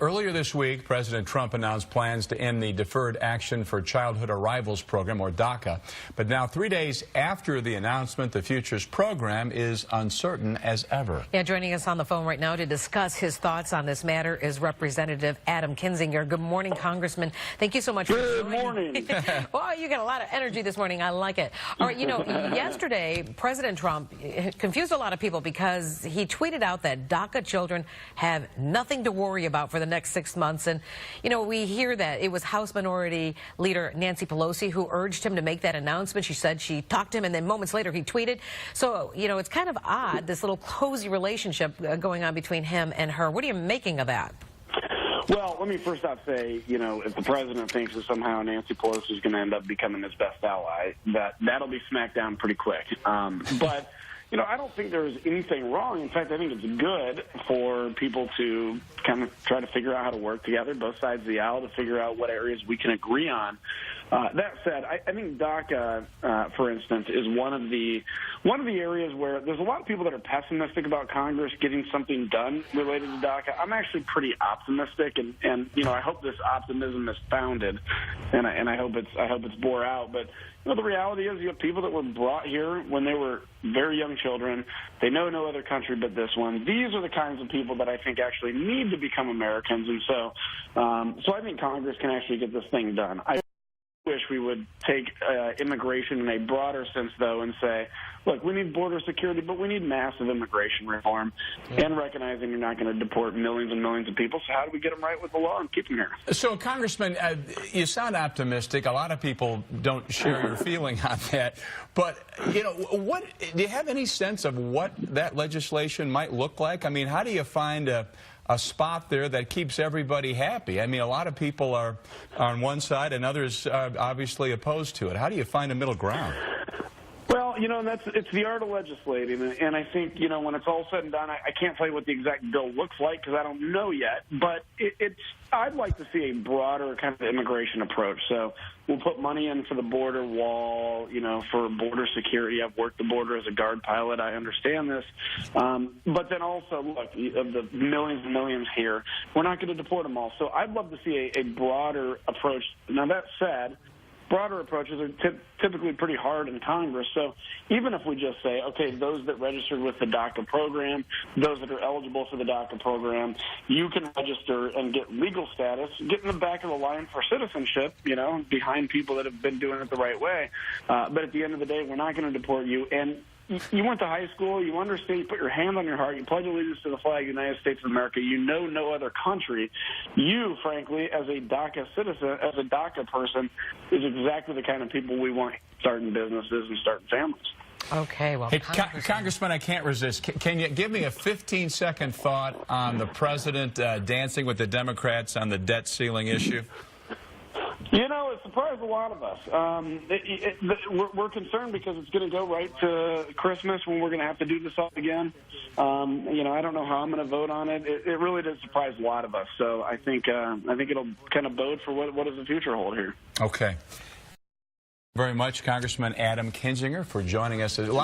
Earlier this week, President Trump announced plans to end the Deferred Action for Childhood Arrivals program, or DACA. But now, 3 days after the announcement, the future's program is uncertain as ever. Yeah, joining us on the phone right now to discuss his thoughts on this matter is Representative Adam Kinzinger. Good morning, Congressman. Thank you so much for joining. Good morning. Well, you got a lot of energy this morning. I like it. All right, you know, yesterday, President Trump confused a lot of people because he tweeted out that DACA children have nothing to worry about for the next 6 months. And, you know, we hear that it was House Minority Leader Nancy Pelosi who urged him to make that announcement. She said she talked to him, and then moments later he tweeted. So, you know, it's kind of odd, this little cozy relationship going on between him and her. What are you making of that? Well, let me first off say, you know, if the president thinks that somehow Nancy Pelosi is going to end up becoming his best ally, that'll be smacked down pretty quick. But, you know, I don't think there's anything wrong. In fact, I think it's good for people to kind of try to figure out how to work together, both sides of the aisle, to figure out what areas we can agree on. That said, I think DACA, for instance, is one of the areas where there's a lot of people that are pessimistic about Congress getting something done related to DACA. I'm actually pretty optimistic, and you know, I hope this optimism is founded, and I hope it's bore out. But you know, the reality is, you have people that were brought here when they were very young children. They know no other country but this one. These are the kinds of people that I think actually need to become Americans, and so I think Congress can actually get this thing done. I wish we would take immigration in a broader sense, though, and say, look, we need border security, but we need massive immigration reform, and recognizing you're not going to deport millions and millions of people. So how do we get them right with the law and keep them here? So, Congressman, you sound optimistic. A lot of people don't share your feeling on that. But, you know, do you have any sense of what that legislation might look like? I mean, how do you find a spot there that keeps everybody happy? I mean, a lot of people are on one side and others are obviously opposed to it. How do you find a middle ground? Well, you know, it's the art of legislating, and I think, you know, when it's all said and done, I can't tell you what the exact bill looks like because I don't know yet, but I'd like to see a broader kind of immigration approach. So we'll put money in for the border wall, you know, for border security. I've worked the border as a guard pilot. I understand this. But then also, look, of the millions and millions here, we're not going to deport them all. So I'd love to see a broader approach. Now, that said, broader approaches are typically pretty hard in Congress. So even if we just say, okay, those that registered with the DACA program, those that are eligible for the DACA program, you can register and get legal status, get in the back of the line for citizenship, you know, behind people that have been doing it the right way. But at the end of the day, we're not going to deport you. And you went to high school, you understand, you put your hand on your heart, you pledge allegiance to the flag of the United States of America, you know no other country. You, frankly, as a DACA citizen, as a DACA person, is exactly the kind of people we want starting businesses and starting families. Okay, well, hey, Congressman, I can't resist. Can you give me a 15-second thought on the president dancing with the Democrats on the debt ceiling issue? You know, it surprised a lot of us. We're concerned because it's going to go right to Christmas when we're going to have to do this all again. You know, I don't know how I'm going to vote on it. It really did surprise a lot of us. So I think it'll kind of bode for what does the future hold here. Okay. Very much, Congressman Adam Kinzinger, for joining us.